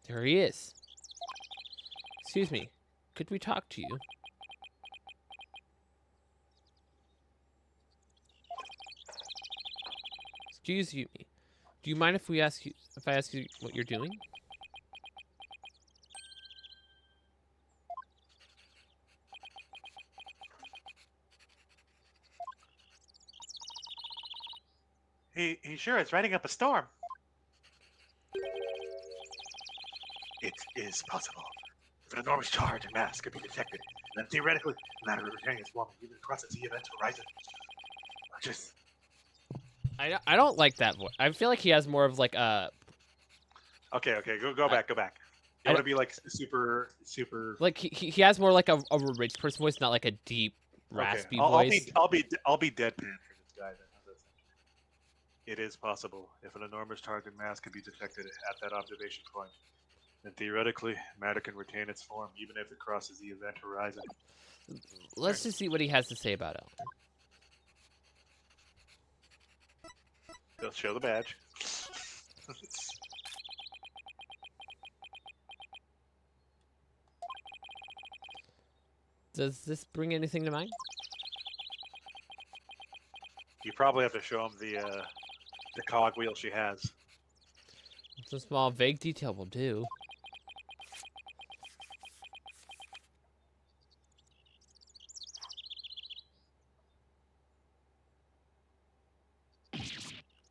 There he is. Excuse me. Could we talk to you? Excuse me. Do you mind if I ask you what you're doing? He sure is writing up a storm. It is possible. If an enormous charge and mass could be detected, then theoretically, matter returning its warming even crosses the event horizon. Just I don't like that voice. I feel like he has more of like a okay. Go back. You I want don't, to be like super. like he has more like a rich person voice, not like a deep Okay, raspy I'll voice. be deadpan for this guy then. How's that sound? It is possible if an enormous target mass can be detected at that observation point, then theoretically matter can retain its form even if it crosses the event horizon. Let's just see what he has to say about Ellen. He'll show the badge. Does this bring anything to mind? You probably have to show him the cogwheel she has. Some small vague detail will do.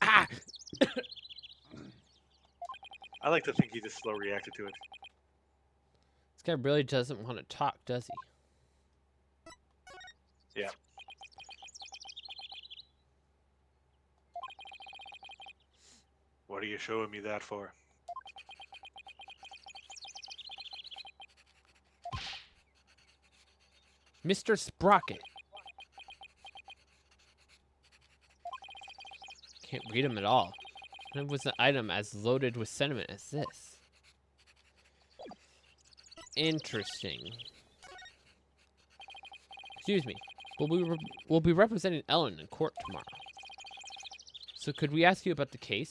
Ah! I like to think he just slow reacted to it. This guy really doesn't want to talk, does he? Yeah. What are you showing me that for? Mr. Sprocket. Can't read him at all. It was an item as loaded with sentiment as this. Interesting. Excuse me. We'll be representing Ellen in court tomorrow. So could we ask you about the case?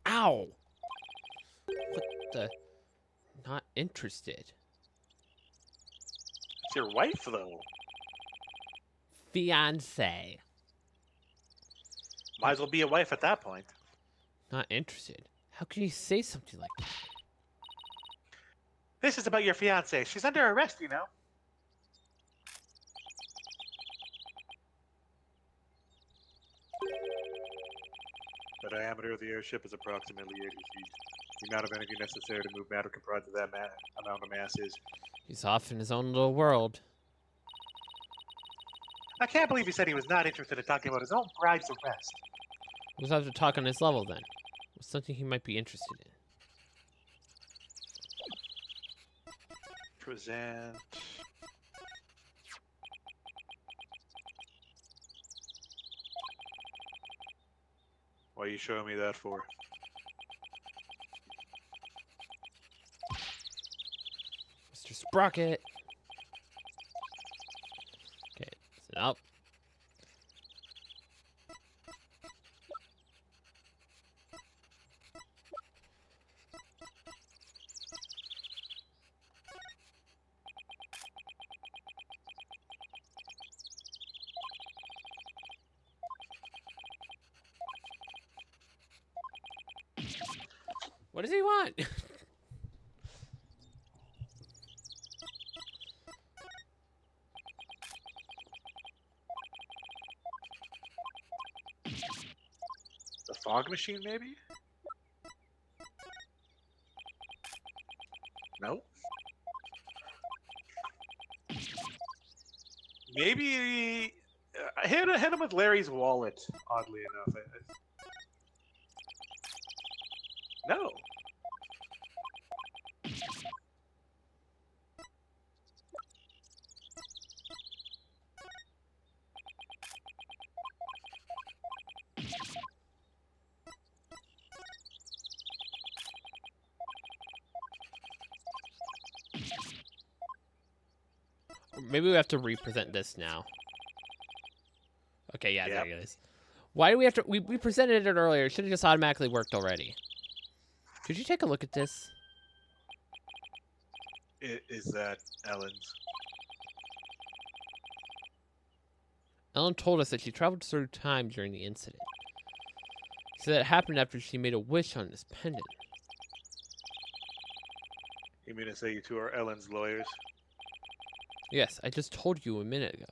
Ow! What the? Not interested. It's your wife, though. Fiancé. Might as well be a wife at that point. Not interested. How can you say something like that? This is about your fiance. She's under arrest, you know. The diameter of the airship is approximately 80 feet. The amount of energy necessary to move matter comprised of that amount of mass is. He's off in his own little world. I can't believe he said he was not interested in talking about his own bride's arrest. We'll have to talk on his level then. What's something he might be interested in? Present. What are you showing me that for? Mr. Sprocket. Okay, listen up. What does he want? The fog machine, maybe? No. Maybe hit him with Larry's wallet. Oddly enough, no. maybe we have to represent this now. Okay, yeah, Yep. there it is. Why do we have to? We presented it earlier. It should have just automatically worked already. Could you take a look at this? Is that Ellen's? Ellen told us that she traveled through time during the incident. So that happened after she made a wish on this pendant. You mean to say you two are Ellen's lawyers? Yes, I just told you a minute ago.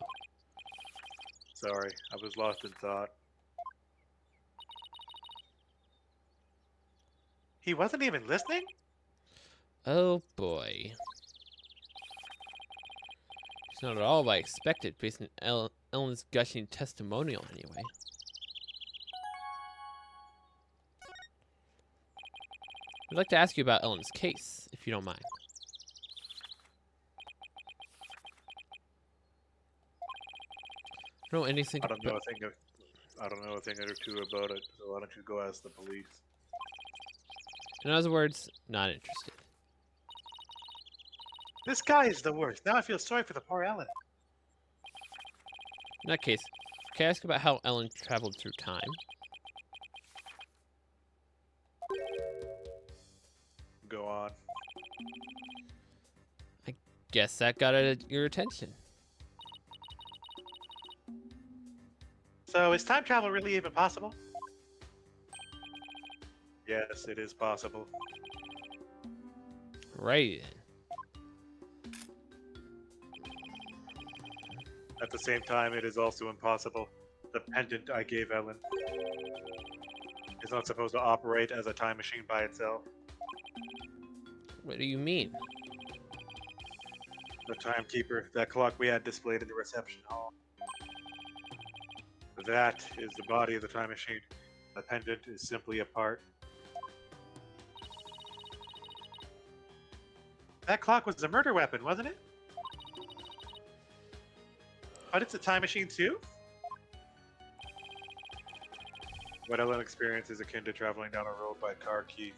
Sorry, I was lost in thought. He wasn't even listening? Oh boy. It's not at all what I expected based on Ellen's gushing testimonial anyway. I'd like to ask you about Ellen's case, if you don't mind. I don't know anything I don't know about... a thing or two about it, so why don't you go ask the police? In other words, not interested. This guy is the worst. Now I feel sorry for the poor Ellen. In that case, can I ask about how Ellen traveled through time? Go on. Guess that got your attention. So is time travel really even possible? Yes, it is possible. Right then. At the same time, it is also impossible. The pendant I gave Ellen is not supposed to operate as a time machine by itself. What do you mean? The timekeeper, that clock we had displayed in the reception hall. That is the body of the time machine. The pendant is simply a part. That clock was a murder weapon, wasn't it? But it's a time machine too? What Ellen experienced is akin to traveling down a road by car key.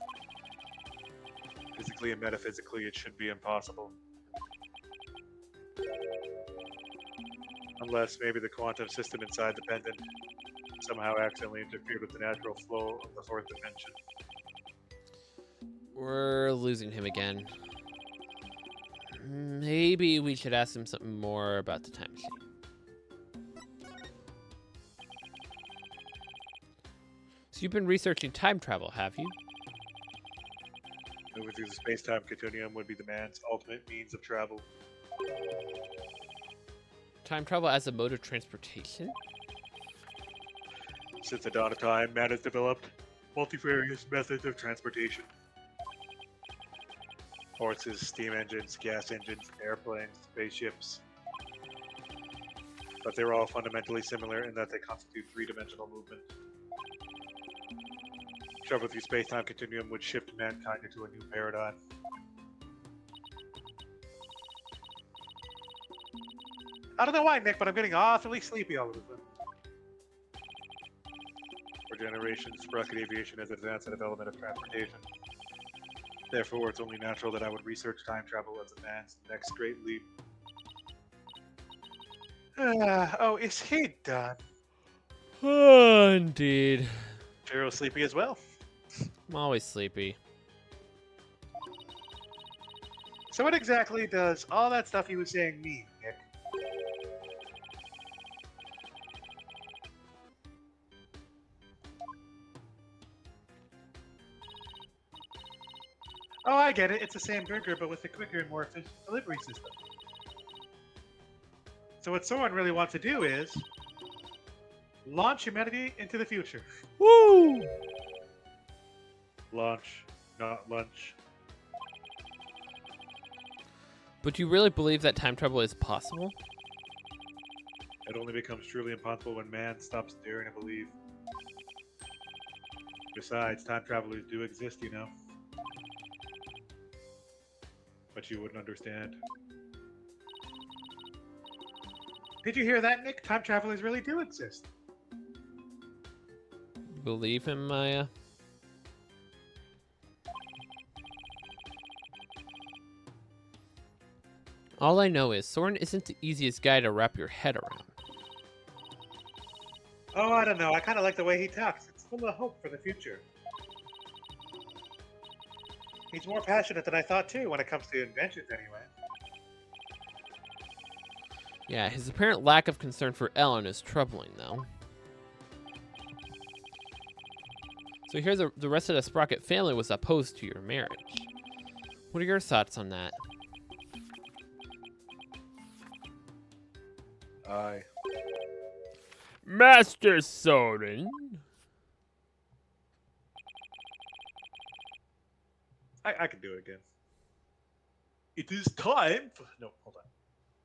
Physically and metaphysically, it should be impossible. Unless maybe the quantum system inside the pendant somehow accidentally interfered with the natural flow of the fourth dimension. We're losing him again. Maybe we should ask him something more about the time machine. So you've been researching time travel, have you? Moving through the space-time continuum would be the man's ultimate means of travel. Time travel as a mode of transportation? Since the dawn of time, man has developed multifarious methods of transportation. Horses, steam engines, gas engines, airplanes, spaceships. But they're all fundamentally similar in that they constitute three-dimensional movement. Travel through space-time continuum would shift mankind into a new paradigm. I don't know why, Nick, but I'm getting awfully sleepy all of a sudden. For generations, rocket aviation has advanced the development of transportation. Therefore, it's only natural that I would research time travel as a man's next great leap. Oh, is he done? Oh, indeed. Shiro's sleepy as well. I'm always sleepy. So what exactly does all that stuff he was saying mean, Nick? Oh, I get it. It's the same burger, but with a quicker and more efficient delivery system. So what Soaring really wants to do is launch humanity into the future. Woo! Launch, not lunch. But do you really believe that time travel is possible? It only becomes truly impossible when man stops daring to believe. Besides, time travelers do exist, you know. But you wouldn't understand. Did you hear that, Nick? Time travelers really do exist. Believe him, Maya? All I know is Soren isn't the easiest guy to wrap your head around. Oh, I don't know. I kind of like the way he talks. It's full of hope for the future. He's more passionate than I thought, too, when it comes to inventions, anyway. Yeah, his apparent lack of concern for Ellen is troubling, though. So here's the rest of the Sprocket family was opposed to your marriage. What are your thoughts on that? Aye. Master Soren. I can do it again. It is time for... No, hold on.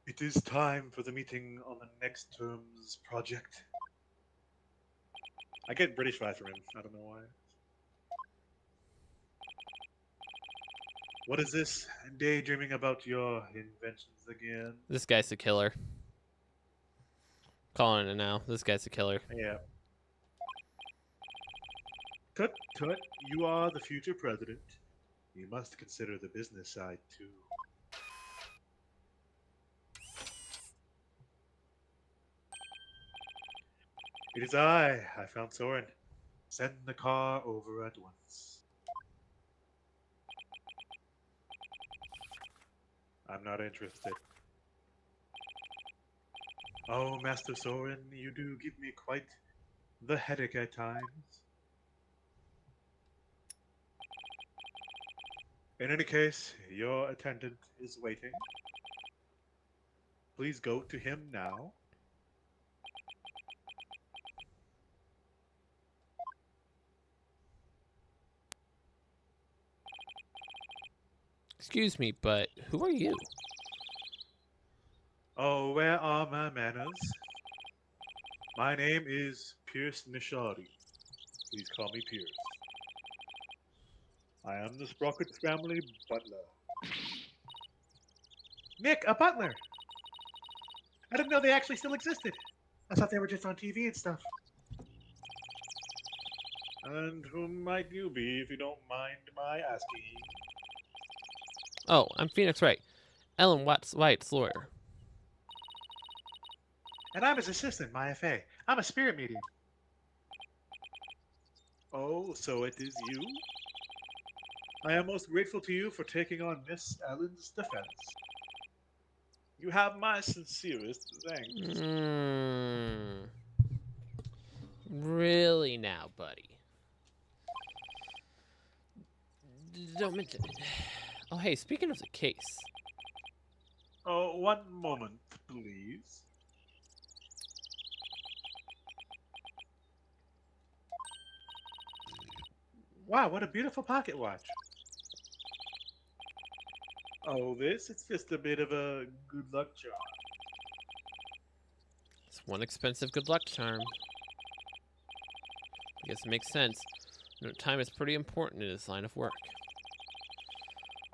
It is time for the meeting on the next term's project. I get British vibes from him. I don't know why. What is this? Daydreaming about your inventions again? This guy's a killer. Calling it now. This guy's a killer. Yeah. Tut tut, you are the future president. You must consider the business side too. It is I found Soren. Send the car over at once. I'm not interested. Oh, Master Soren, you do give me quite the headache at times. In any case, your attendant is waiting. Please go to him now. Excuse me, but who are you? Oh, where are my manners? My name is Pierce Nishari. Please call me Pierce. I am the Sprocket family butler. Nick, a butler! I didn't know they actually still existed. I thought they were just on TV and stuff. And who might you be, if you don't mind my asking? Oh, I'm Phoenix Wright. Ellen White's lawyer. And I'm his assistant, my FA. I'm a spirit medium. Oh, so it is you? I am most grateful to you for taking on Miss Ellen's defense. You have my sincerest thanks. Really now, buddy? Don't mention it. Oh, hey, speaking of the case. Oh, one moment, please. Wow, what a beautiful pocket watch. Oh, it's just a bit of a good luck charm. It's one expensive good luck charm. I guess it makes sense. You know, time is pretty important in this line of work.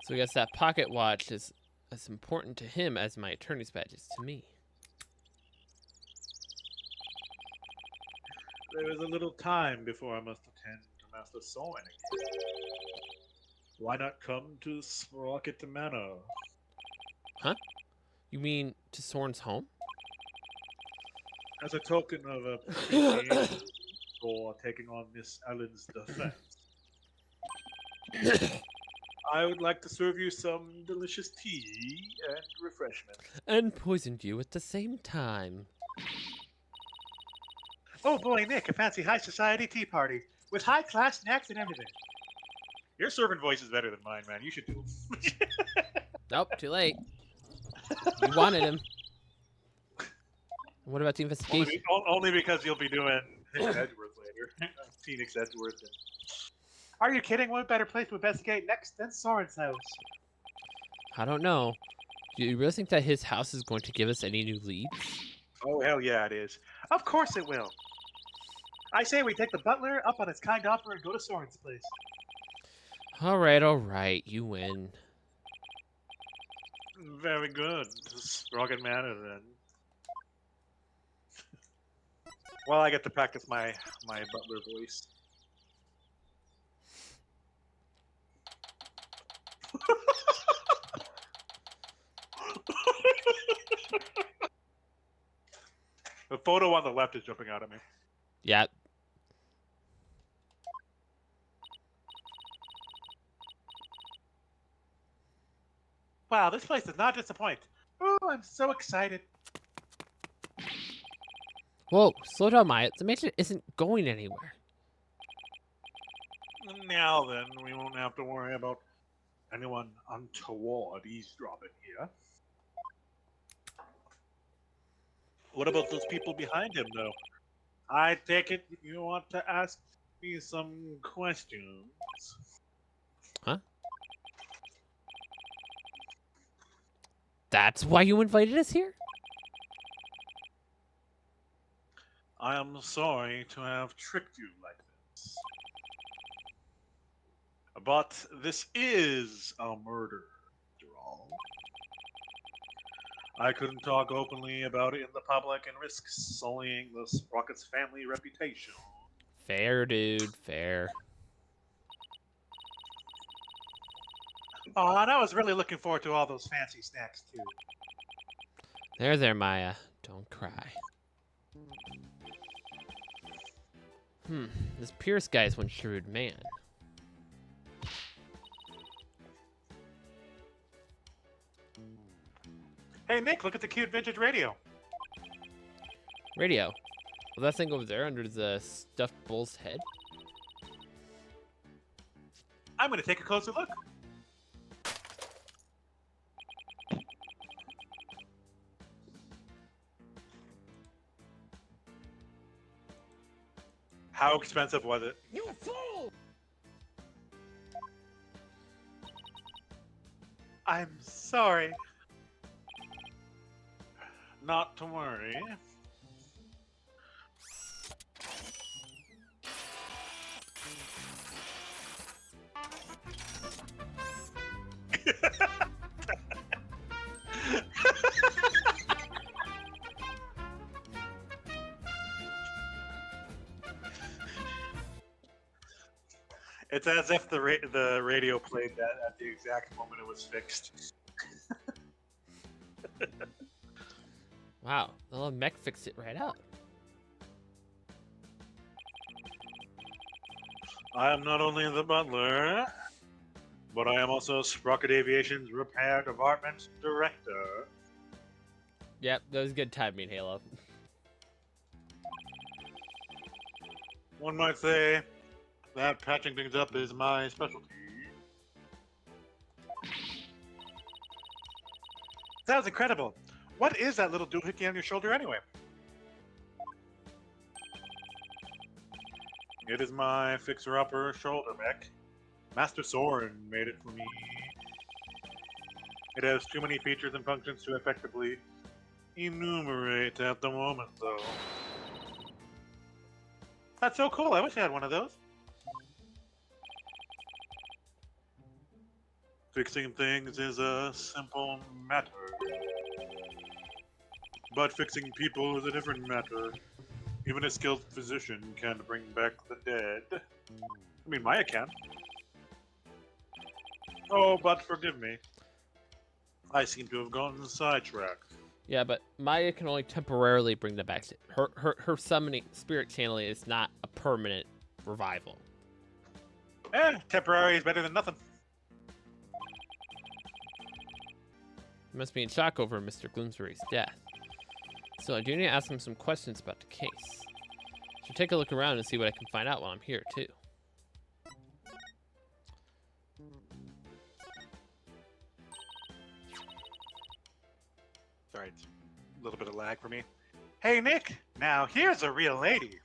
So I guess that pocket watch is as important to him as my attorney's badge is to me. There is a little time before I must attend to Master Soaring again. Why not come to Sprocket Manor? Huh? You mean to Soren's home? As a token of appreciation for taking on Miss Ellen's defense, I would like to serve you some delicious tea and refreshments. And poisoned you at the same time. Oh boy, Nick, a fancy high society tea party with high class snacks and everything. Your servant voice is better than mine, man. You should do it. Nope, too late. You wanted him. What about the investigation? Only because you'll be doing Edgeworth later. Phoenix Edgeworth. Are you kidding? What better place to investigate next than Soren's house? I don't know. Do you really think that his house is going to give us any new leads? Oh, hell yeah, it is. Of course it will. I say we take the butler up on his kind offer and go to Soren's place. All right. You win. Very good. Sprocket Manor, then. Well, I get to practice my butler voice. The photo on the left is jumping out at me. Yep. Wow, this place does not disappoint. Oh, I'm so excited. Whoa, slow down, Maya. The mansion isn't going anywhere. Now then, we won't have to worry about anyone untoward eavesdropping here. What about those people behind him, though? I take it you want to ask me some questions. Huh? That's why you invited us here? I am sorry to have tricked you like this. But this is a murder, after all. I couldn't talk openly about it in the public and risk sullying the Sprockets family reputation. Fair, dude. Fair. Oh, and I was really looking forward to all those fancy snacks, too. There, Maya. Don't cry. This Pierce guy's one shrewd man. Hey, Nick, look at the cute vintage radio. Radio. Well, that thing over there under the stuffed bull's head? I'm going to take a closer look. How expensive was it? You fool! I'm sorry. Not to worry. It's as if the radio played that at the exact moment it was fixed. Wow, the little mech fixed it right up. I am not only the butler, but I am also Sprocket Aviation's repair department director. Yep, that was good timing, Halo. One might say that patching things up is my specialty. Sounds incredible. What is that little doohickey on your shoulder anyway? It is my fixer-upper shoulder mech. Master Soaring made it for me. It has too many features and functions to effectively enumerate at the moment, though. That's so cool. I wish I had one of those. Fixing things is a simple matter. But fixing people is a different matter. Even a skilled physician can bring back the dead. I mean, Maya can. Oh, but forgive me. I seem to have gotten sidetracked. Yeah, but Maya can only temporarily bring them back. Her summoning, spirit channeling is not a permanent revival. Temporary is better than nothing. You must be in shock over Mr. Gloomsbury's death. So I do need to ask him some questions about the case. Should take a look around and see what I can find out while I'm here, too. Sorry, it's a little bit of lag for me. Hey, Nick! Now, here's a real lady.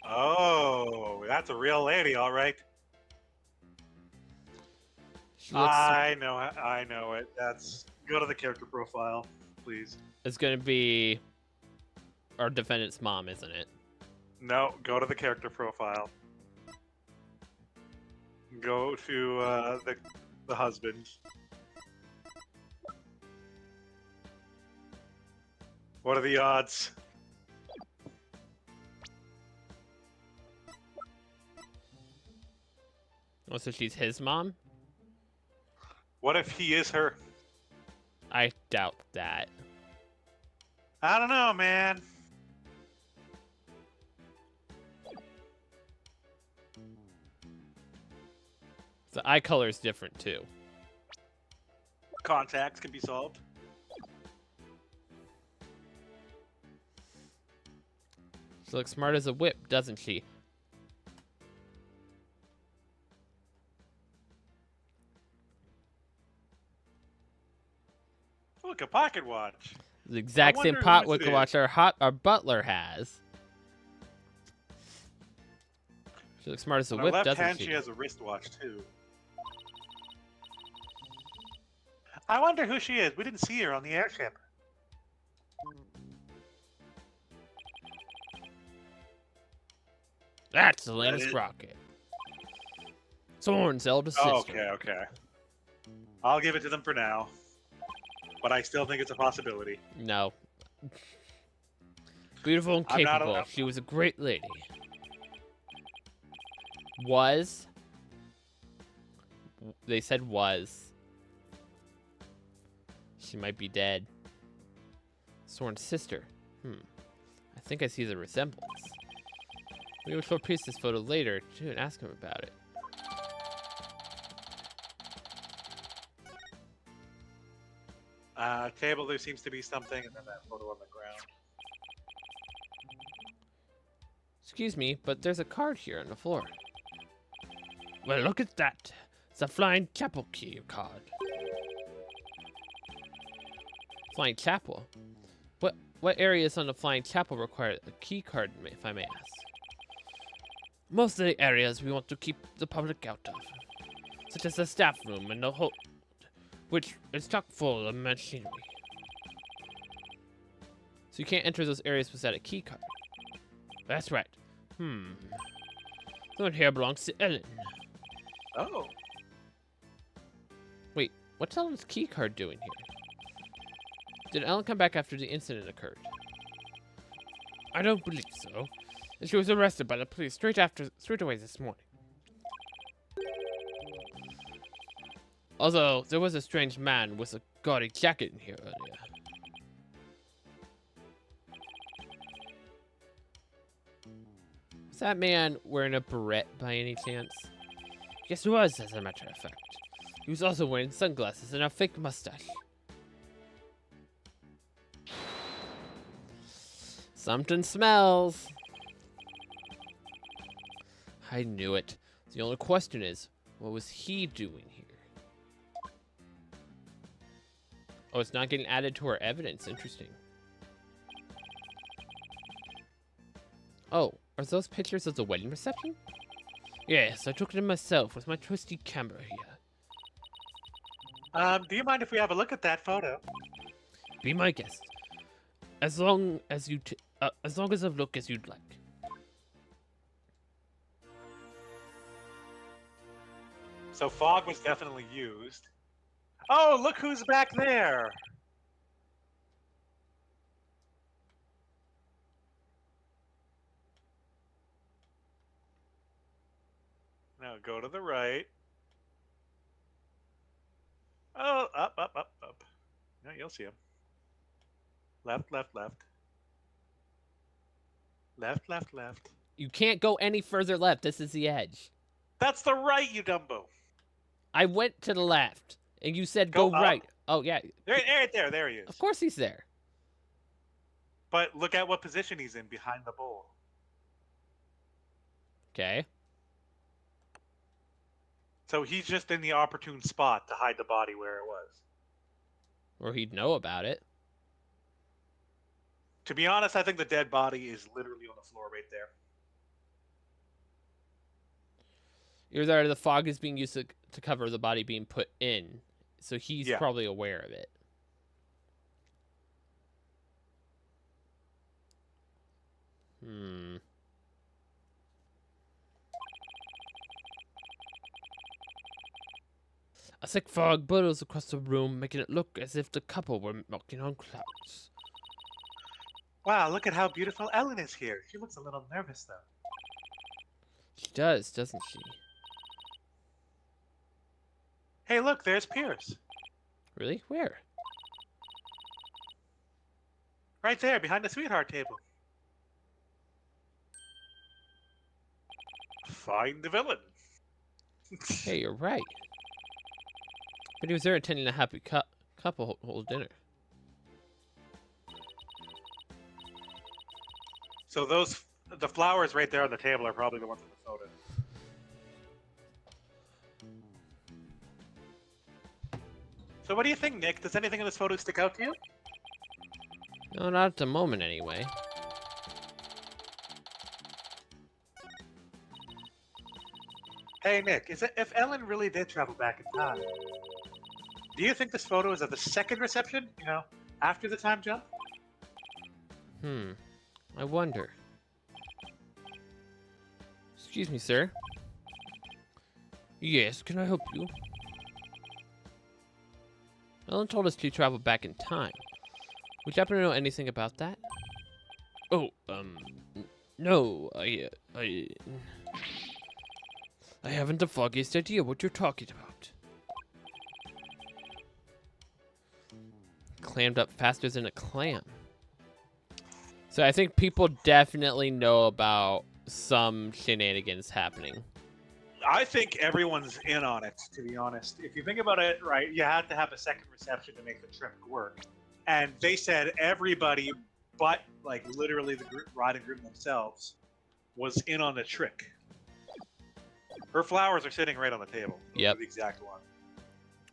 Oh, that's a real lady, all right. She looks I know it. Go to the character profile, please. it's going to be our defendant's mom, isn't it? No, go to the character profile. Go to the husband. What are the odds? Oh, so she's his mom? What if he is her? I doubt that. I don't know, man. The eye color is different too. Contacts can be solved. She looks smart as a whip, doesn't she? Look, a pocket watch. The exact same wonder pot whose it wicker watch our butler has. She looks smart as a On her whip, left doesn't hand, she? she has a wristwatch too. I wonder who she is. We didn't see her on the airship. That's the latest rocket. Soren's eldest sister. Okay, okay. I'll give it to them for now. But I still think it's a possibility. No. Beautiful and I'm not capable. allowed- She was a great lady. Was. They said was. She might be dead. Soren's sister. I think I see the resemblance. We will show Priest this photo later too and ask him about it. Table, there seems to be something, and then that photo on the ground. Excuse me, but there's a card here on the floor. Well, look at that. It's a Flying Chapel key card. Flying Chapel? What areas on the Flying Chapel require a key card, if I may ask? Most of the areas we want to keep the public out of, such as the staff room and the hold, which is chock full of machinery. So you can't enter those areas without a key card. That's right. Someone here belongs to Ellen. Oh. Wait, what's Ellen's key card doing here? Did Ellen come back after the incident occurred? I don't believe so. And she was arrested by the police straight away this morning. Although there was a strange man with a gaudy jacket in here earlier. Was that man wearing a beret by any chance? Yes, he was, as a matter of fact. He was also wearing sunglasses and a fake mustache. Something smells. I knew it. The only question is, what was he doing here? Oh, it's not getting added to our evidence. Interesting. Oh, are those pictures of the wedding reception? Yes, I took them myself with my trusty camera here. Do you mind if we have a look at that photo? Be my guest. As long as a look as you'd like. So fog was definitely used. Oh, look who's back there! Now go to the right. Oh, up, up, up, up. No, you'll see him. Left, left, left. Left, left, left. You can't go any further left. This is the edge. That's the right, you Dumbo. I went to the left, and you said go Go up. right. Oh, yeah. There he is. Of course he's there. But look at what position he's in behind the bowl. Okay. So he's just in the opportune spot to hide the body where it was. Or he'd know about it. To be honest, I think the dead body is literally on the floor right there. Either the fog is being used to cover the body being put in. So he's Yeah. probably aware of it. A thick fog billows across the room, making it look as if the couple were walking on clouds. Wow, look at how beautiful Ellen is here. She looks a little nervous, though. She does, doesn't she? Hey, look, there's Pierce. Really? Where? Right there, behind the sweetheart table. Find the villain. Hey, you're right. But he was there attending a happy couple whole dinner. So the flowers right there on the table are probably the ones in the photo. So what do you think, Nick? Does anything in this photo stick out to you? No, not at the moment, anyway. Hey, Nick, if Ellen really did travel back in time, do you think this photo is of the second reception? You know, after the time jump? I wonder. Excuse me, sir. Yes, can I help you? Ellen told us to travel back in time. Would you happen to know anything about that? Oh, no, I haven't the foggiest idea what you're talking about. Clammed up faster than a clam. So I think people definitely know about some shenanigans happening. I think everyone's in on it, to be honest. If you think about it, right, you have to have a second reception to make the trip work. And they said everybody but, like, literally the riding group themselves was in on the trick. Her flowers are sitting right on the table. Yep. The exact one.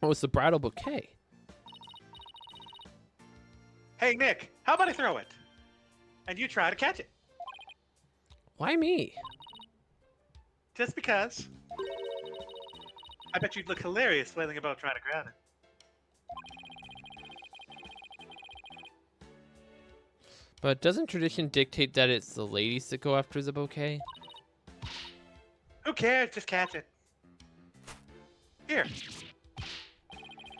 Oh, it's the bridal bouquet. Hey, Nick, how about I throw it? And you try to catch it. Why me? Just because. I bet you'd look hilarious flailing about trying to grab it. But doesn't tradition dictate that it's the ladies that go after the bouquet? Who cares? Just catch it. Here.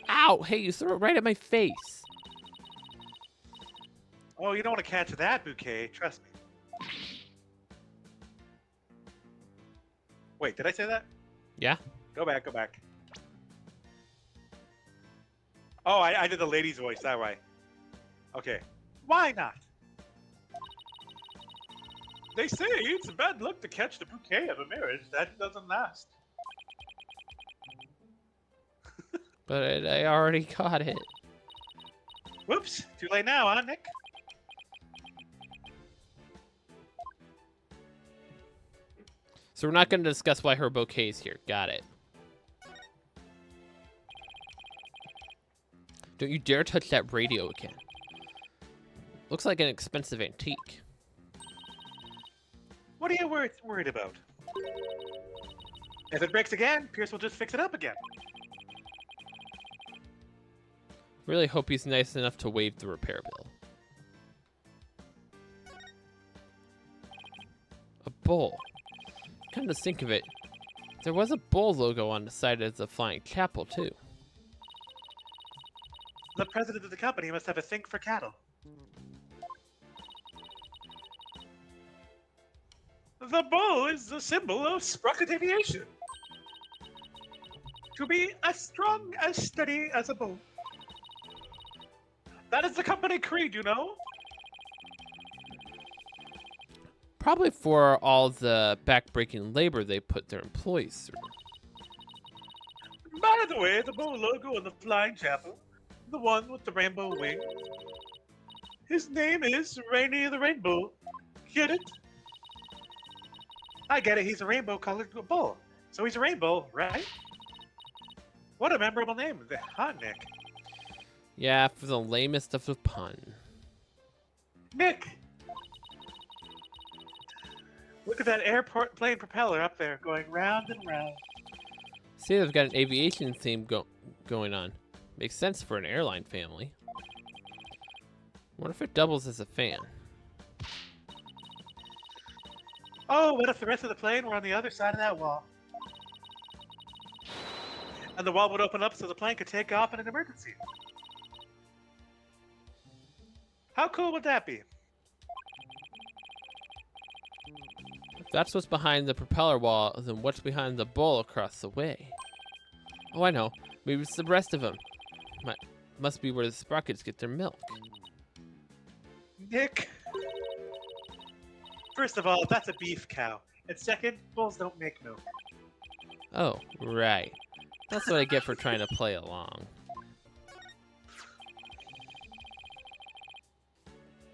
Ow! Hey, you threw it right at my face. Oh, you don't want to catch that bouquet. Trust me. Wait, did I say that? Yeah? Go back, go back. Oh, I did the lady's voice that way. Okay. Why not? They say it's a bad luck to catch the bouquet of a marriage that doesn't last. But I already got it. Whoops. Too late now, huh, Nick? So we're not going to discuss why her bouquet is here. Got it. Don't you dare touch that radio again. Looks like an expensive antique. What are you worried about? If it breaks again, Pierce will just fix it up again. Really hope he's nice enough to waive the repair bill. A bowl. Come to think of it, there was a bull logo on the side of the Flying Chapel, too. The president of the company must have a thing for cattle. The bull is the symbol of sprocket aviation. To be as strong, as steady as a bull. That is the company creed, you know? Probably for all the backbreaking labor they put their employees through. By the way, the bull logo on the Flying Chapel, the one with the rainbow wing, his name is Rainy the Rainbow. Get it? I get it, he's a rainbow-colored bull. So he's a rainbow, right? What a memorable name, huh, Nick? Yeah, for the lamest of the pun. Nick! Look at that airplane propeller up there, going round and round. See, they've got an aviation theme going on. Makes sense for an airline family. What if it doubles as a fan? Oh, what if the rest of the plane were on the other side of that wall? And the wall would open up so the plane could take off in an emergency. How cool would that be? If that's what's behind the propeller wall, then what's behind the bowl across the way? Oh, I know. Maybe it's the rest of them. Must be where the sprockets get their milk. Nick! First of all, that's a beef cow. And second, bulls don't make milk. Oh, right. That's what I get for trying to play along.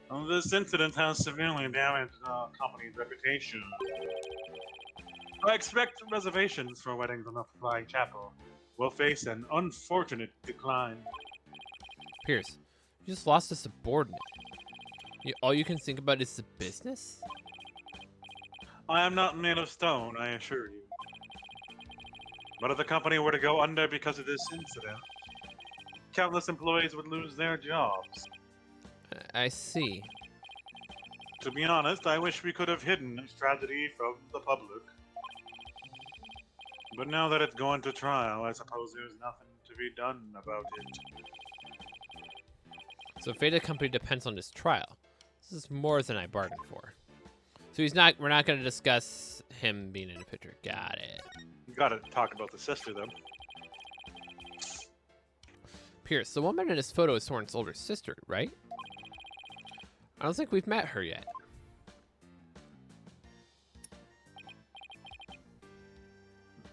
Well, this incident has severely damaged the company's reputation. I expect reservations for weddings on the Flying Chapel will face an unfortunate decline. Pierce, you just lost a subordinate. All you can think about is the business? I am not made of stone, I assure you. But if the company were to go under because of this incident, countless employees would lose their jobs. I see. To be honest, I wish we could have hidden this tragedy from the public. But now that it's gone to trial, I suppose there's nothing to be done about it. So fate of the company depends on this trial. This is more than I bargained for. So we're not going to discuss him being in a picture. Got it. You gotta talk about the sister, though. Pierce, the woman in this photo is Soren's older sister, right? I don't think we've met her yet.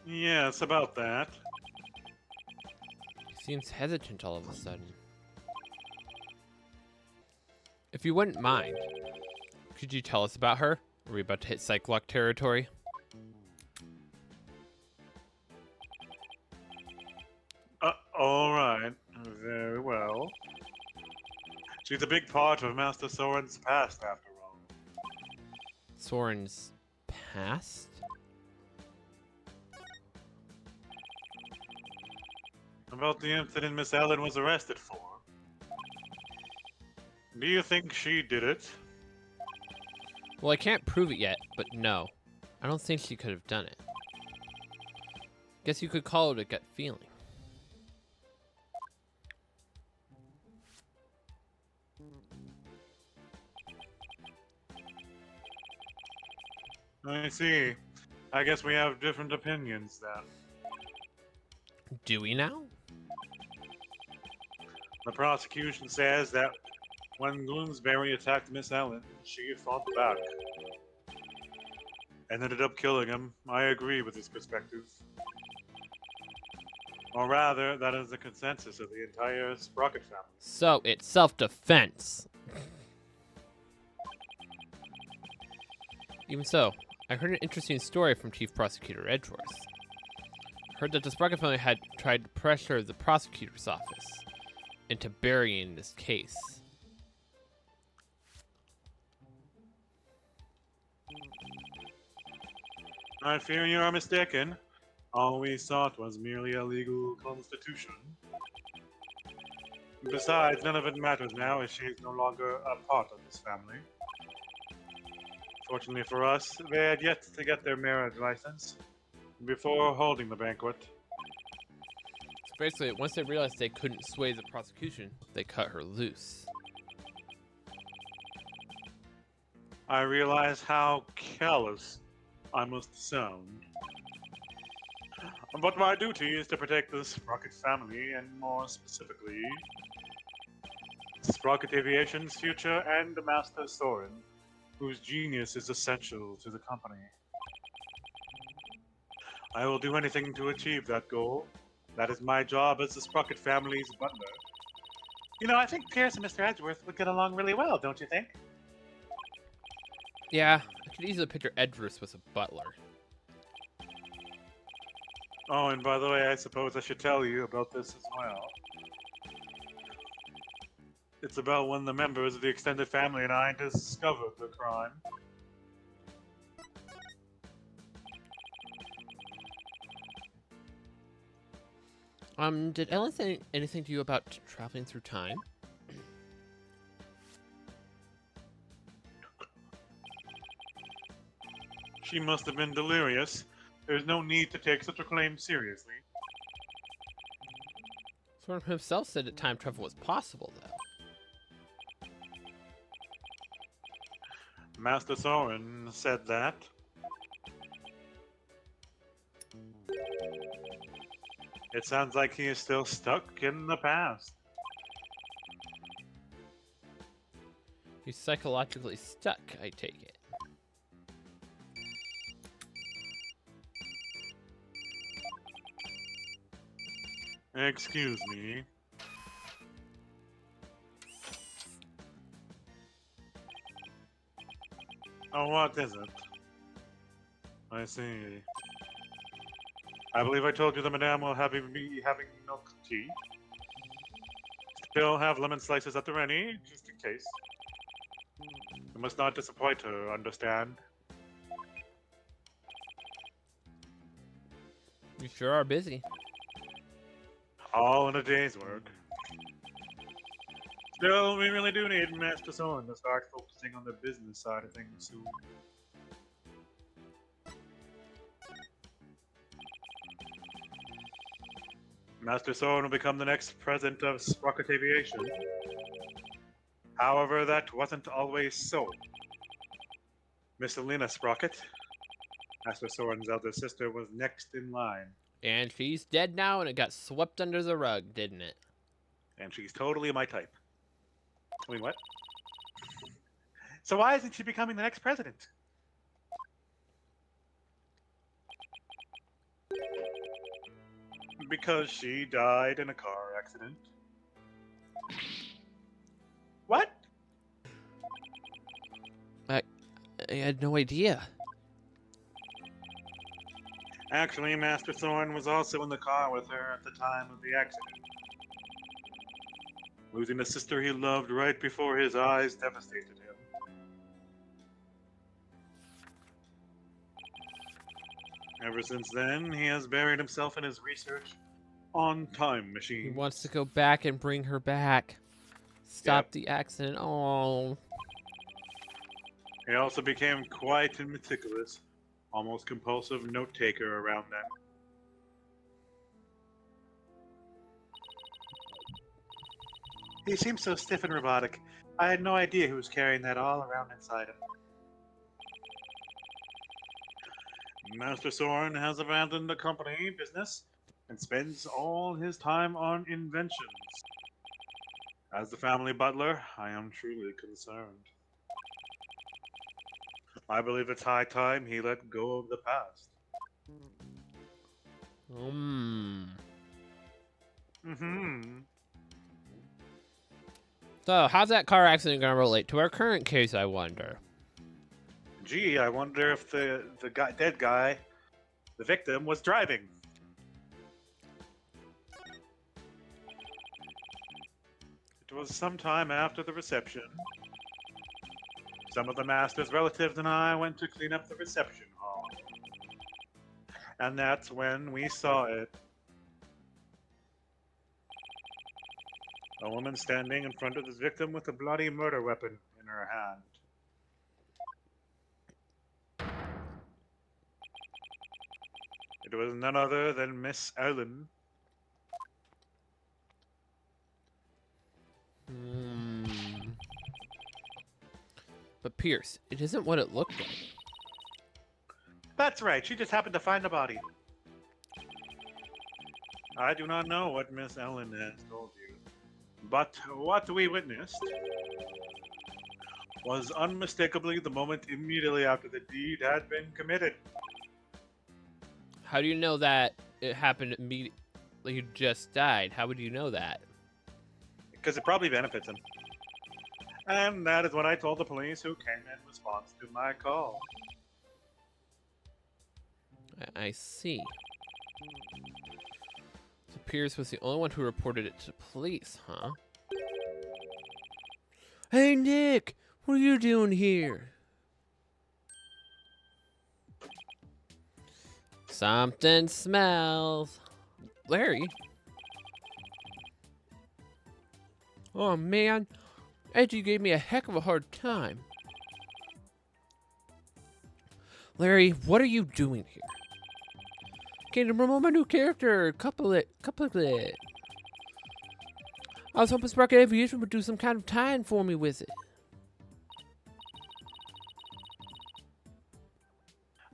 Yeah, it's about that. He seems hesitant all of a sudden. If you wouldn't mind, could you tell us about her? Are we about to hit Cyclock territory? Alright. Very well. She's a big part of Master Soren's past, after all. Soren's past? About the incident Miss Ellen was arrested for. Do you think she did it? Well, I can't prove it yet, but no. I don't think she could have done it. Guess you could call it a gut feeling. I see. I guess we have different opinions then. Do we now? The prosecution says that when Bloomsbury attacked Miss Ellen, she fought back and ended up killing him. I agree with this perspective. Or rather, that is the consensus of the entire Sprocket family. So, it's self-defense. Even so, I heard an interesting story from Chief Prosecutor Edgeworth. Heard that the Sprocket family had tried to pressure the prosecutor's office into burying this case. I fear you are mistaken. All we sought was merely a legal constitution. Besides, none of it matters now, as she is no longer a part of this family. Fortunately for us, they had yet to get their marriage license before holding the banquet. So basically, once they realized they couldn't sway the prosecution, they cut her loose. I realize how callous I must sound. But my duty is to protect the Sprocket family, and more specifically, Sprocket Aviation's future and Master Soren, whose genius is essential to the company. I will do anything to achieve that goal. That is my job as the Sprocket family's butler. You know, I think Pierce and Mr. Edgeworth would get along really well, don't you think? Yeah, I could easily picture Edgeworth as a butler. Oh, and by the way, I suppose I should tell you about this as well. It's about when the members of the extended family and I discovered the crime. Did Ellen say anything to you about traveling through time? She must have been delirious. There's no need to take such a claim seriously. Soren himself said that time travel was possible, though. Master Soren said that. It sounds like he is still stuck in the past. He's psychologically stuck, I take it. Excuse me. Oh, what is it? I see. I believe I told you the madame will be having milk tea. Still have lemon slices at the ready, just in case. You must not disappoint her, understand? You sure are busy. All in a day's work. Still, we really do need Master Soaring to start focusing on the business side of things soon. Master Soaring will become the next president of Sprocket Aviation. However, that wasn't always so. Miss Alina Sprocket, Master Soaring's elder sister, was next in line. And she's dead now, and it got swept under the rug, didn't it? And she's totally my type. I mean, what? So why isn't she becoming the next president? Because she died in a car accident. What? I had no idea. Actually, Master Thorn was also in the car with her at the time of the accident. Losing the sister he loved right before his eyes devastated him. Ever since then, he has buried himself in his research on time He machines. wants to go back and bring her back. Stop the accident. Oh. He also became quite meticulous, almost compulsive note-taker around them. He seems so stiff and robotic. I had no idea he was carrying that all around inside him. Master Soren has abandoned the company business and spends all his time on inventions. As the family butler, I am truly concerned. I believe it's high time he let go of the past. So, how's that car accident gonna relate to our current case, I wonder? Gee, I wonder if the dead guy, the victim, was driving. It was sometime after the reception. Some of the master's relatives and I went to clean up the reception hall. And that's when we saw it. A woman standing in front of the victim with a bloody murder weapon in her hand. It was none other than Miss Ellen. But Pierce, it isn't what it looked like. That's right, she just happened to find the body. I do not know what Miss Ellen has told you, but what we witnessed was unmistakably the moment immediately after the deed had been committed. How do you know that it happened immediately? You just died. How would you know that? Because it probably benefits him. And that is what I told the police who came in response to my call. I see. So Pierce was the only one who reported it to police, huh? Hey, Nick! What are you doing here? Something smells. Larry? Oh, man. Edgy gave me a heck of a hard time. Larry, what are you doing here? Can you promote my new character? Couplet. I was hoping Sprocket Aviation would do some kind of tie-in for me with it.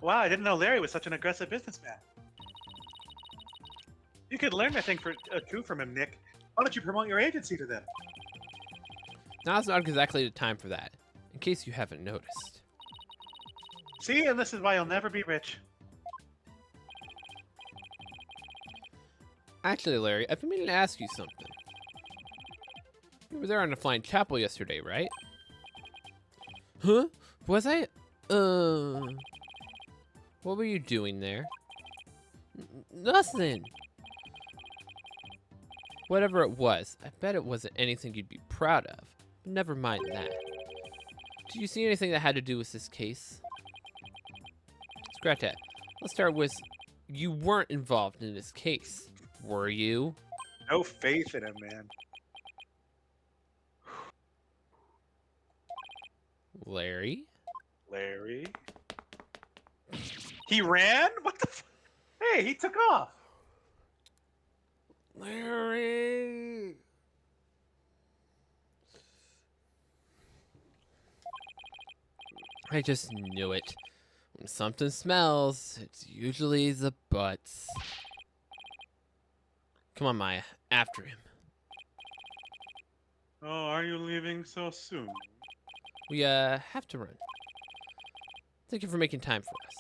Wow, I didn't know Larry was such an aggressive businessman. You could learn a thing too from him, Nick. Why don't you promote your agency to them? Now's not exactly the time for that, in case you haven't noticed. See, and this is why you'll never be rich. Actually, Larry, I've been meaning to ask you something. You were there on the Flying Chapel yesterday, right? Huh? Was I? What were you doing there? Nothing. Whatever it was, I bet it wasn't anything you'd be proud of. But never mind that. Did you see anything that had to do with this case? Scratch that. Let's start with, you weren't involved in this case, were you? No faith in him, man. Larry? Larry? He ran? What the f- Hey, he took off! Larry! I just knew it. When something smells, it's usually the butts. Come on, Maya. After him. Oh, are you leaving so soon? We, have to run. Thank you for making time for us.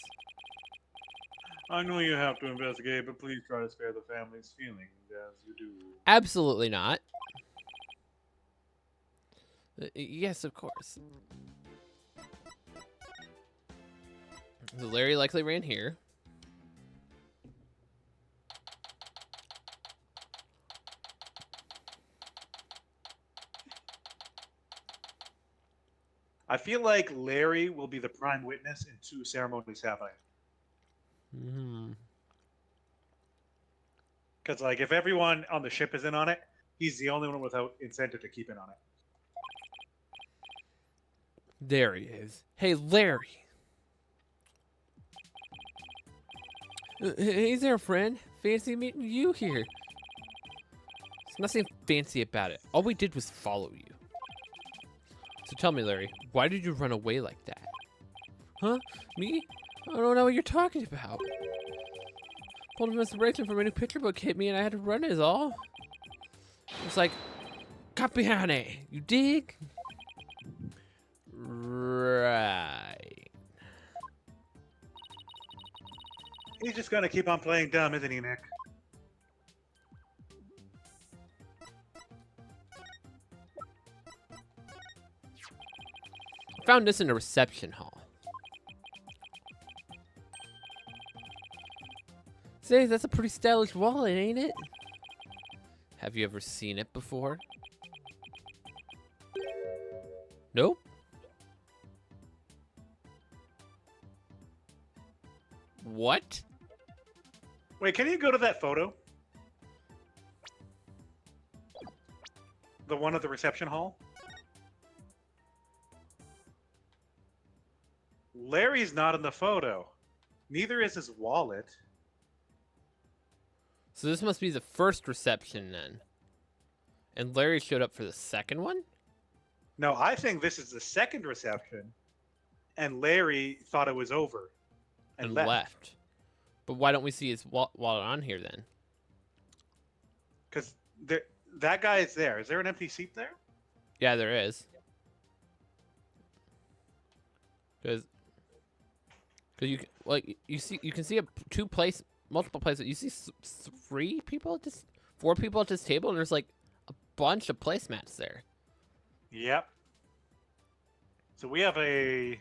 I know you have to investigate, but please try to spare the family's feelings as you do. Absolutely not. Yes, of course. So Larry likely ran here. I feel like Larry will be the prime witness in 2 ceremonies happening. Mm-hmm. Because, like, if everyone on the ship is in on it, he's the only one without incentive to keep in on it. There he is. Hey, Larry. Hey there, friend. Fancy meeting you here. There's nothing fancy about it. All we did was follow you. So tell me, Larry, why did you run away like that? Huh? Me? I don't know what you're talking about. Pulled an inspiration from a new picture book hit me and I had to run is all. It's like, Capihane, you dig? Right. He's just gonna keep on playing dumb, isn't he, Nick? Found this in a reception hall. Say, that's a pretty stylish wallet, ain't it? Have you ever seen it before? Nope. What? Wait, can you go to that photo? The one at the reception hall? Larry's not in the photo. Neither is his wallet. So this must be the first reception then. And Larry showed up for the second one? No, I think this is the second reception, and Larry thought it was over and left. But why don't we see his wallet on here then? Because that guy is there. Is there an empty seat there? Yeah, there is. Because you can see multiple places. You see 3 people, just 4 people at this table, and there's like a bunch of placemats there. Yep. So we have a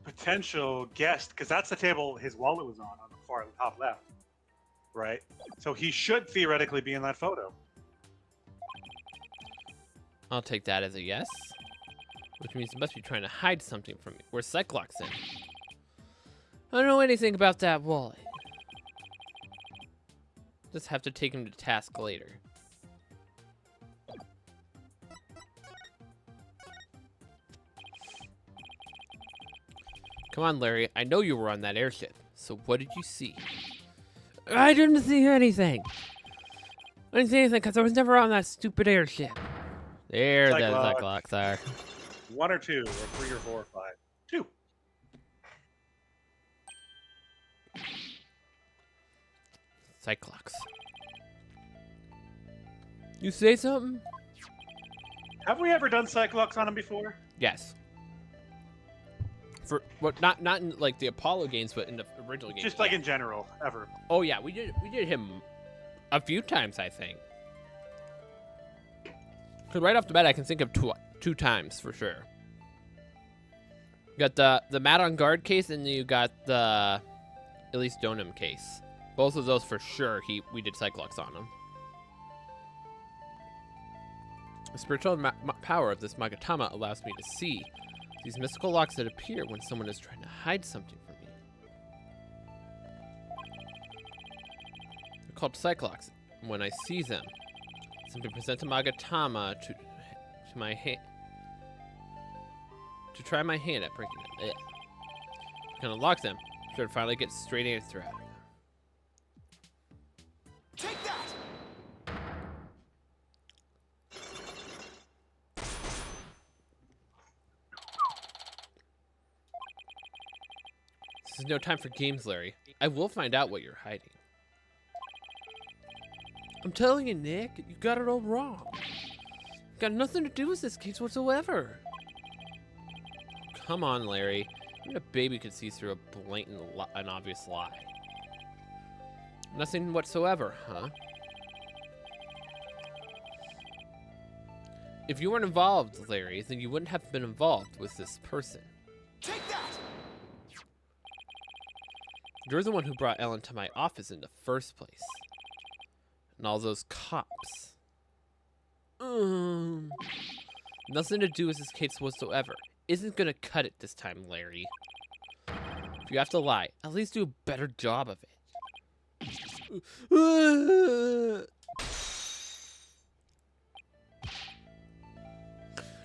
potential guest, because that's the table his wallet was on the far top left, right? So he should theoretically be in that photo. I'll take that as a yes. Which means he must be trying to hide something from me. Where's Cyclox in? I don't know anything about that wallet. Just have to take him to task later. Come on, Larry. I know you were on that airship. So what did you see? I didn't see anything. I didn't see anything because I was never on that stupid airship. There the Cyclox are. 1 or 2 or 3 or 4 or 5. 2. Cyclox. You say something? Have we ever done Cyclops on him before? Yes. For what? Not in like the Apollo games, but in the original games. Just like in general, ever. Oh yeah, we did him a few times, I think. Cause right off the bat, I can think of two times for sure. You got the Mad on Guard case, and you got the Elise Donum case. Both of those for sure. We did Cyclops on him. The spiritual power of this Magatama allows me to see these mystical locks that appear when someone is trying to hide something from me. They're called Cyclops. And when I see them, simply present a Magatama to my hand. To try my hand at breaking it. Can unlock them. Sure to finally get straight answer out of them. Take that! This is no time for games, Larry. I will find out what you're hiding. I'm telling you, Nick, you got it all wrong. Got nothing to do with this case whatsoever. Come on, Larry. Even a baby could see through a blatant and obvious lie. Nothing whatsoever, huh? If you weren't involved, Larry, then you wouldn't have been involved with this person. Take that! You're the one who brought Ellen to my office in the first place. And all those cops. Nothing to do with this case whatsoever. Isn't gonna cut it this time, Larry. If you have to lie, at least do a better job of it.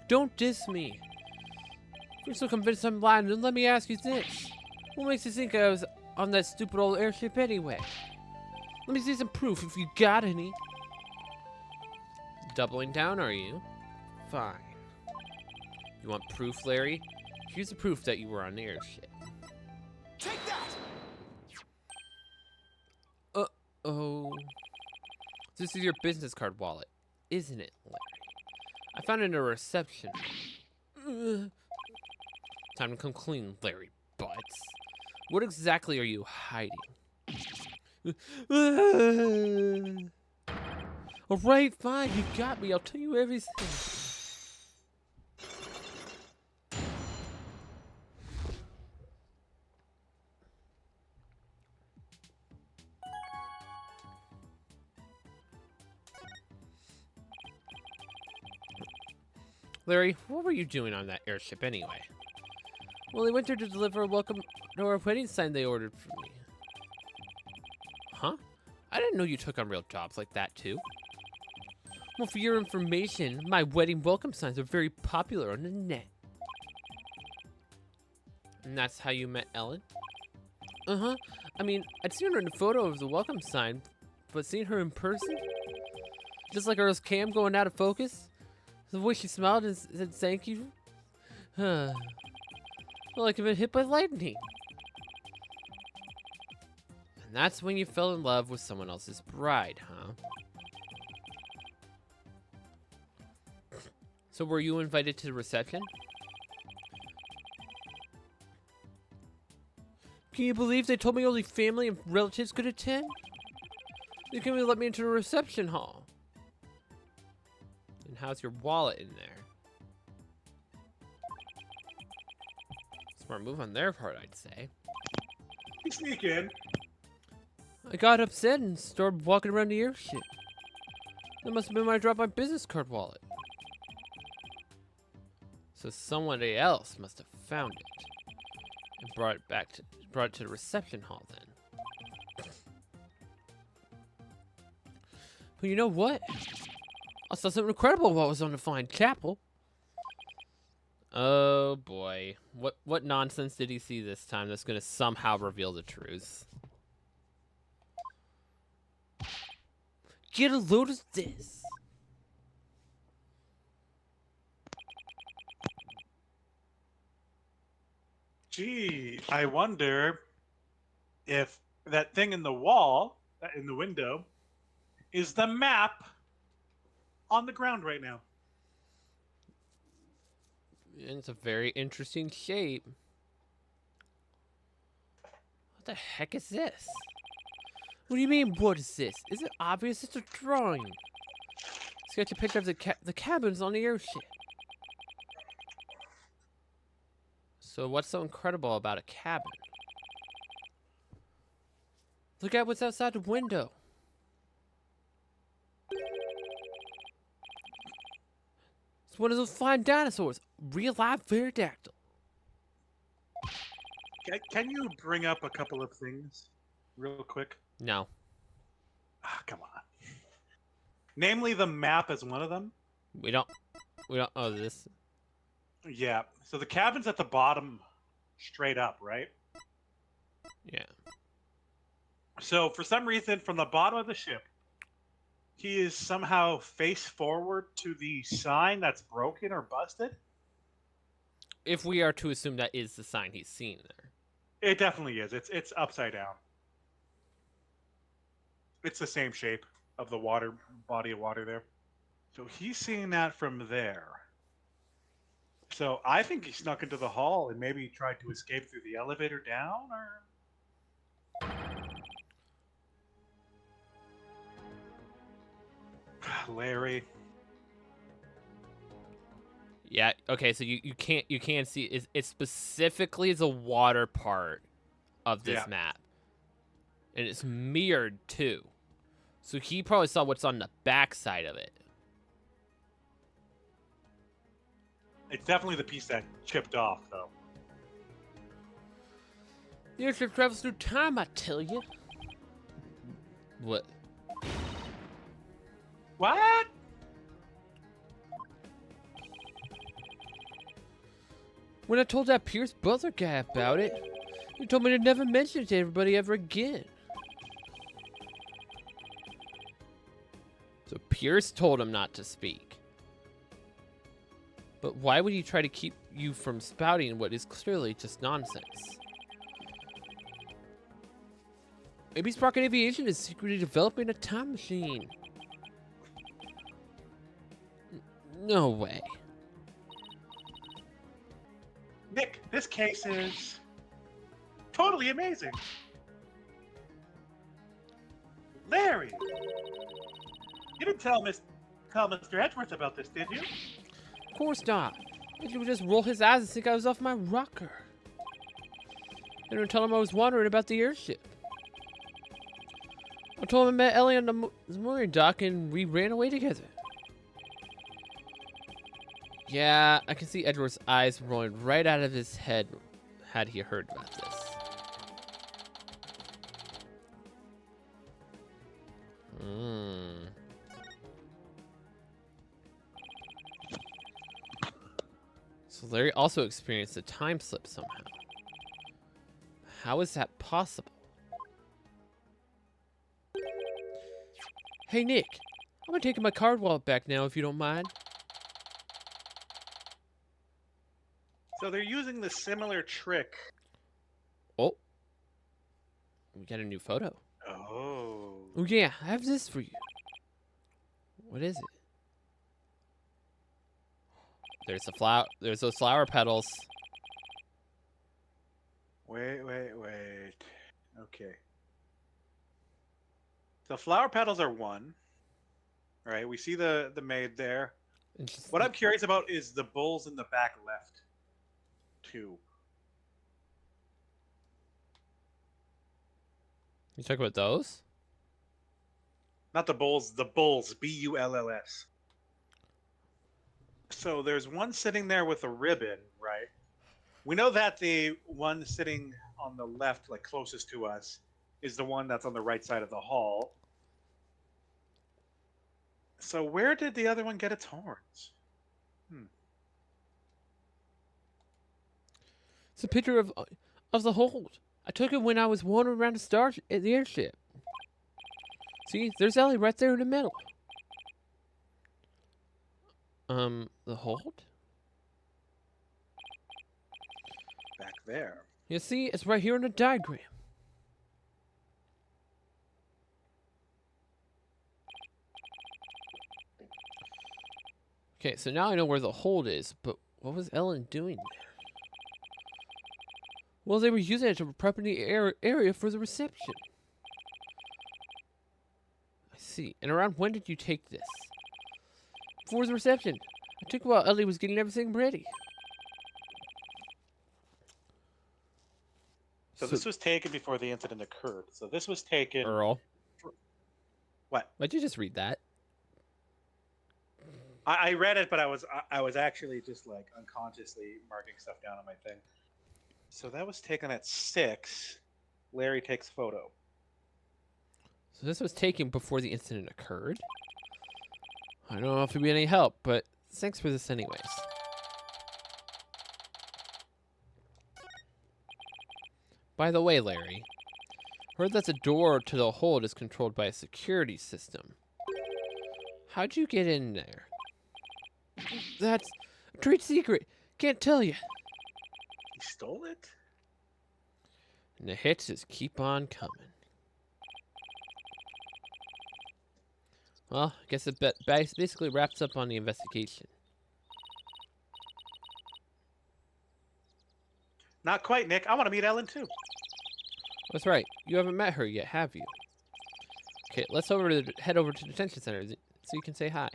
Don't diss me. If you're so convinced I'm lying, then let me ask you this. What makes you think I was on that stupid old airship anyway? Let me see some proof if you got any. Doubling down, are you? Fine. You want proof, Larry? Here's the proof that you were on the airship. Take that! Uh-oh. This is your business card wallet, isn't it, Larry? I found it in a reception. Time to come clean, Larry Butts. What exactly are you hiding? Alright, fine, you got me. I'll tell you everything. Larry, what were you doing on that airship anyway? Well, I went there to deliver a welcome to our wedding sign they ordered for me. Huh? I didn't know you took on real jobs like that, too. Well, for your information, my wedding welcome signs are very popular on the net. And that's how you met Ellen? Uh-huh. I mean, I'd seen her in the photo of the welcome sign, but seeing her in person? Just like Earl's cam going out of focus? The way she smiled and said thank you? Well, like I've been hit by lightning. And that's when you fell in love with someone else's bride, huh? So were you invited to the reception? Can you believe they told me only family and relatives could attend? They couldn't even let me into the reception hall. And how's your wallet in there? Smart move on their part, I'd say. You sneak in. I got upset and started walking around the airship. That must have been when I dropped my business card wallet. So somebody else must have found it and brought it to the reception hall then. But you know what? I saw something incredible while I was on the flying chapel. Oh boy. What nonsense did he see this time that's gonna somehow reveal the truth? Get a load of this. Gee, I wonder if that thing in the wall, in the window, is the map on the ground right now. And it's a very interesting shape. What the heck is this? What do you mean, what is this? Is it obvious? It's a drawing. Sketch a picture of the cabins on the airship. So what's so incredible about a cabin? Look at what's outside the window. It's one of those flying dinosaurs. Real live pterodactyl. Can you bring up a couple of things real quick? No. Ah, come on. Namely, the map is one of them. We don't. Oh, this. Yeah. So the cabin's at the bottom, straight up, right? Yeah. So for some reason, from the bottom of the ship, he is somehow face forward to the sign that's broken or busted. If we are to assume that is the sign he's seen there. It definitely is. It's upside down. It's the same shape of the water body of water there. So he's seeing that from there. So I think he snuck into the hall and maybe tried to escape through the elevator down, or Larry. Yeah. Okay. So you can't see it specifically the water part of this map, and it's mirrored too. So he probably saw what's on the back side of it. It's definitely the piece that chipped off, though. The airship travels through time, I tell you. What? What? When I told that Pierce Butler guy about it, he told me to never mention it to everybody ever again. So Pierce told him not to speak. But why would he try to keep you from spouting what is clearly just nonsense? Maybe Spark Aviation is secretly developing a time machine. No way. Nick, this case is totally amazing. Larry, you didn't tell Mr. Edgeworth about this, did you? Of course not. He would just roll his eyes and think I was off my rocker. I didn't tell him I was wondering about the airship. I told him I met Ellie on the mooring dock and we ran away together. Yeah, I can see Edward's eyes rolling right out of his head had he heard about this. So Larry also experienced a time slip somehow. How is that possible? Hey Nick, I'm taking my card wallet back now if you don't mind. So they're using the similar trick. Oh. We got a new photo. Oh. Oh yeah, I have this for you. What is it? There's the flower. There's those flower petals. Wait. Okay. The flower petals are one. Right, we see the maid there. What I'm curious about is the bulls in the back left. Two. You talk about those? Not the bulls, B-U-L-L-S. So there's one sitting there with a ribbon, right? We know that the one sitting on the left, like closest to us, is the one that's on the right side of the hall. So where did the other one get its horns? It's a picture of the hold. I took it when I was wandering around the airship. See, there's Ellie right there in the middle. The hold? Back there. You see, it's right here in the diagram. Okay, so now I know where the hold is, but what was Ellen doing there? Well, they were using it to prep the area for the reception. I see. And around when did you take this? For the reception. I took while Ellie was getting everything ready. So this was taken before the incident occurred. So this was taken. Earl. What? Why'd you just read that? I read it, but I was actually just like unconsciously marking stuff down on my thing. So that was taken at 6. Larry takes photo. So this was taken before the incident occurred? I don't know if it'd be any help, but thanks for this anyways. By the way, Larry, heard that the door to the hold is controlled by a security system. How'd you get in there? That's a trade secret. Can't tell you. He stole it? And the hits just keep on coming. Well, I guess it basically wraps up on the investigation. Not quite, Nick. I want to meet Ellen too. That's right. You haven't met her yet, have you? Okay, let's head over to the detention center so you can say hi.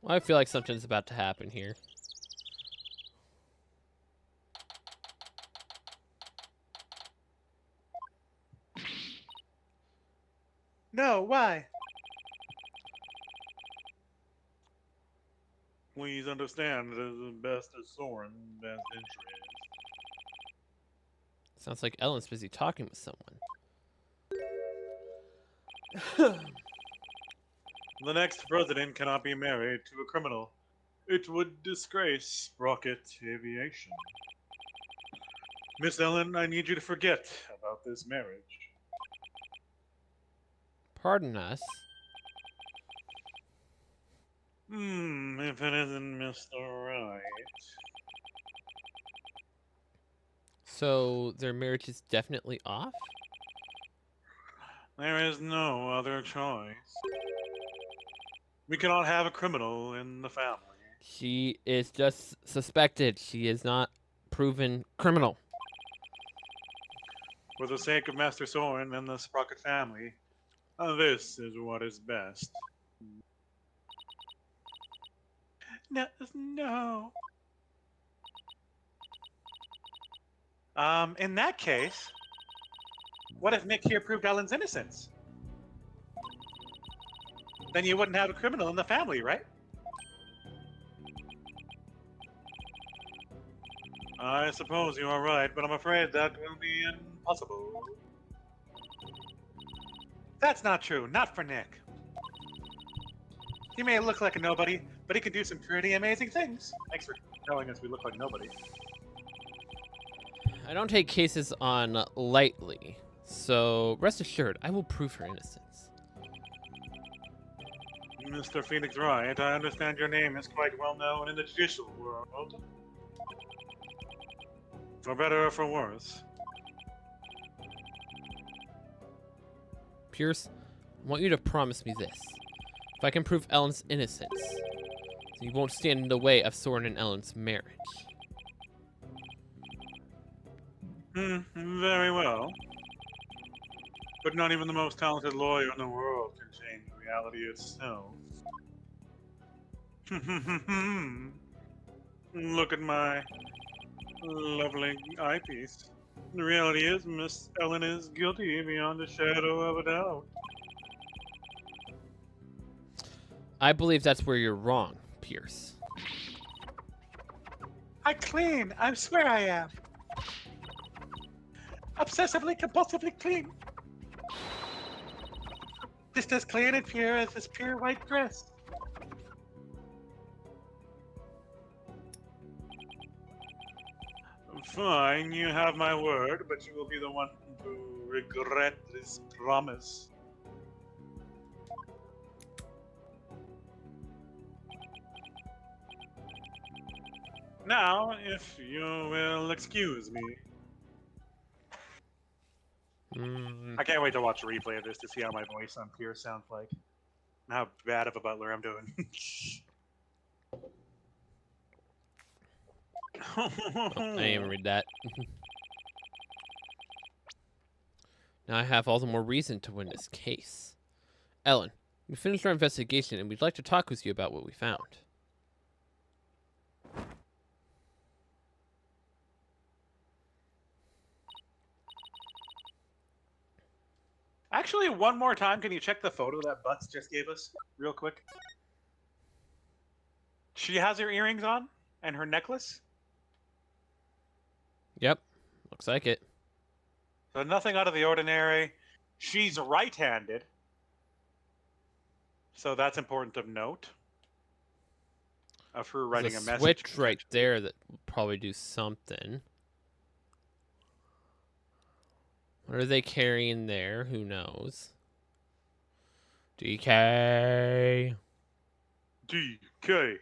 Well, I feel like something's about to happen here. No, why? Please understand it is the best of Soaring's best interest. Sounds like Ellen's busy talking with someone. The next president cannot be married to a criminal. It would disgrace Sprocket Aviation. Miss Ellen, I need you to forget about this marriage. Pardon us. If it isn't Mr. Right. So their marriage is definitely off? There is no other choice. We cannot have a criminal in the family. She is just suspected. She is not proven criminal. For the sake of Master Soaring and the Sprocket family, this is what is best. No. In that case, what if Nick here proved Ellen's innocence? Then you wouldn't have a criminal in the family, right? I suppose you are right, but I'm afraid that will be impossible. That's not true. Not for Nick. He may look like a nobody, but he can do some pretty amazing things. Thanks for telling us we look like nobody. I don't take cases on lightly, so rest assured, I will prove her innocence. Mr. Phoenix Wright, I understand your name is quite well known in the judicial world. For better or for worse. Pierce, I want you to promise me this. If I can prove Ellen's innocence, then you won't stand in the way of Soren and Ellen's marriage. Very well. But not even the most talented lawyer in the world can change reality itself. Look at my lovely eyepiece. The reality is, Miss Ellen is guilty beyond a shadow of a doubt. I believe that's where you're wrong, Pierce. I clean. I swear I am. Obsessively, compulsively clean. Just as clean and pure as this pure white dress. Fine, you have my word, but you will be the one to regret this promise. Now, if you will excuse me. I can't wait to watch a replay of this to see how my voice on Pierce sounds like. And how bad of a butler I'm doing. Oh, I didn't even read that. Now I have all the more reason to win this case. Ellen, we finished our investigation and we'd like to talk with you about what we found. Actually, one more time, can you check the photo that Butts just gave us real quick? She has her earrings on and her necklace. Yep, looks like it. So nothing out of the ordinary. She's right-handed. So that's important of note. Of her writing There's a message. switch right there that will probably do something. What are they carrying there? Who knows? DK. DK.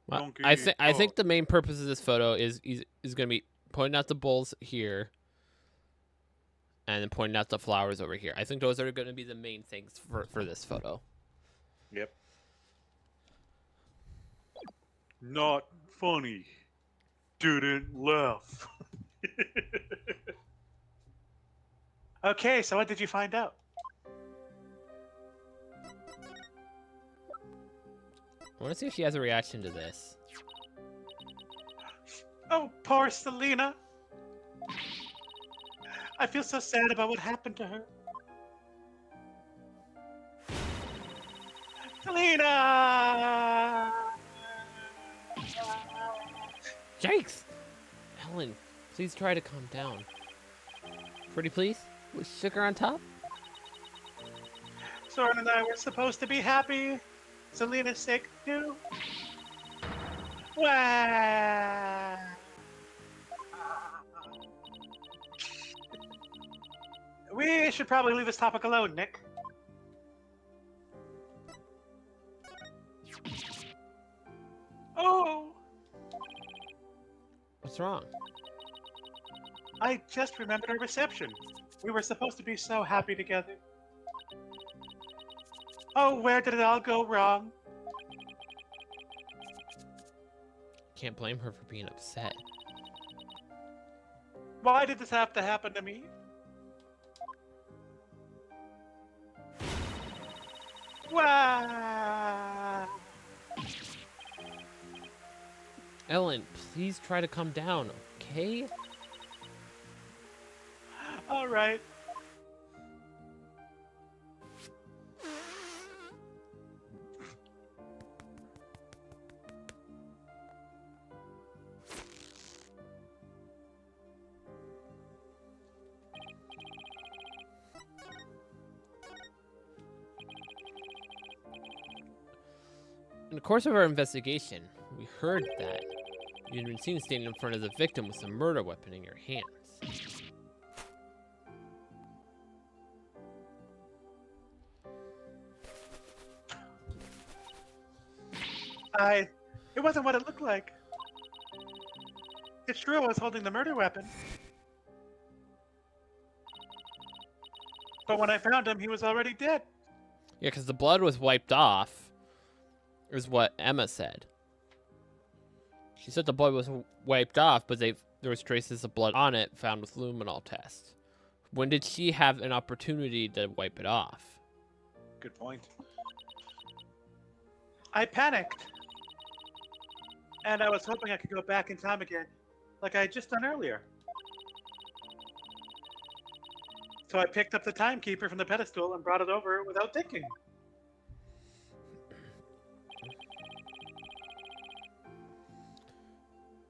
Well, I think the main purpose of this photo is going to be pointing out the bowls here, and then pointing out the flowers over here. I think those are going to be the main things for this photo. Yep. Not funny. Didn't laugh. Okay, so what did you find out? I want to see if she has a reaction to this. Oh, poor Selena. I feel so sad about what happened to her. Selena! Yikes! Ellen, please try to calm down. Pretty please? With sugar on top? Soren and I were supposed to be happy. Selena's sick too. Wow. We should probably leave this topic alone, Nick. Oh, What's wrong? I just remembered our reception. We were supposed to be so happy together. Oh, where did it all go wrong? Can't blame her for being upset. Why did this have to happen to me? Wow. Ellen, please try to calm down, okay? All right. In the course of our investigation, we heard that you'd been seen standing in front of the victim with a murder weapon in your hands. It wasn't what it looked like. It's true I was holding the murder weapon. But when I found him, he was already dead. Yeah, because the blood was wiped off, is what Emma said. She said the blood was wiped off, but there was traces of blood on it found with luminol tests. When did she have an opportunity to wipe it off? Good point. I panicked. And I was hoping I could go back in time again, like I had just done earlier. So I picked up the timekeeper from the pedestal and brought it over without thinking.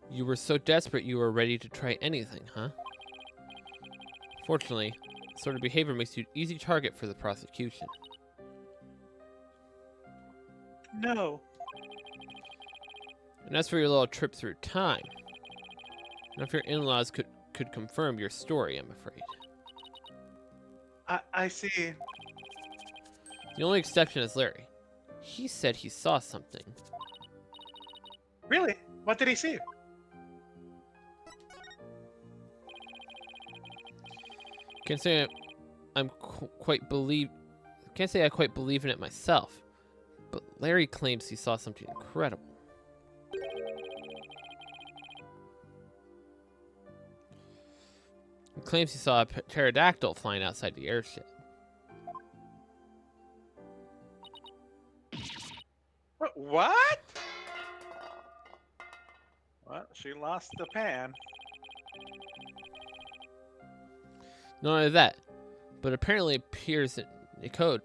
You were so desperate you were ready to try anything, huh? Fortunately, this sort of behavior makes you an easy target for the prosecution. No. And as for your little trip through time, none of your in-laws could confirm your story, I'm afraid. I see. The only exception is Larry. He said he saw something. Really? What did he see? Can't say Can't say I quite believe in it myself, but Larry claims he saw something incredible. He claims he saw a pterodactyl flying outside the airship. What? Well, she lost the pan. Not only that, but apparently Piers Nicody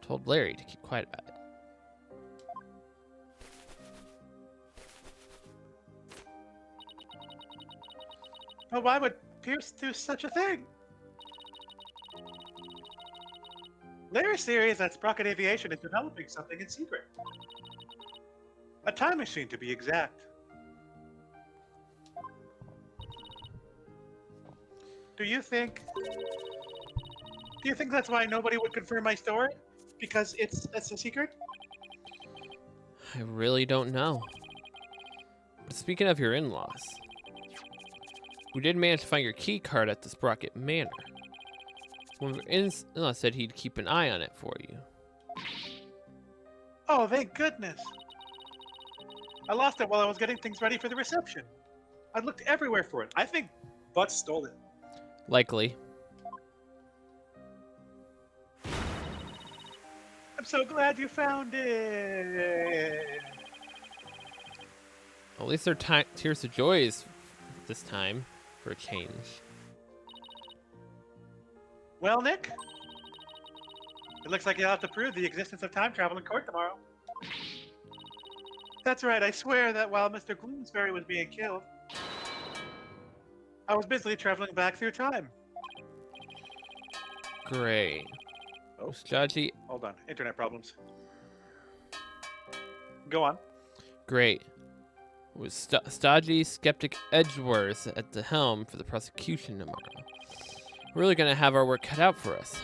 told Larry to keep quiet about it. Well, why would Pierce do such a thing? Larry's theory is that Sprocket Aviation is developing something in secret. A time machine, to be exact. Do you think that's why nobody would confirm my story? Because it's a secret? I really don't know. But speaking of your in-laws, we did manage to find your key card at the Sprocket Manor. One of your in-laws said he'd keep an eye on it for you. Oh, thank goodness. I lost it while I was getting things ready for the reception. I looked everywhere for it. I think Butts stole it. Likely. I'm so glad you found it. At least their tears of joy is this time, for a change. Well, Nick, it looks like you'll have to prove the existence of time travel in court tomorrow. That's right, I swear that while Mr. Gloomsbury was being killed, I was busily traveling back through time. Great. Oh. Strategy. Hold on, internet problems. Go on. Great. With stodgy skeptic Edgeworth at the helm for the prosecution tomorrow. We're really gonna have our work cut out for us.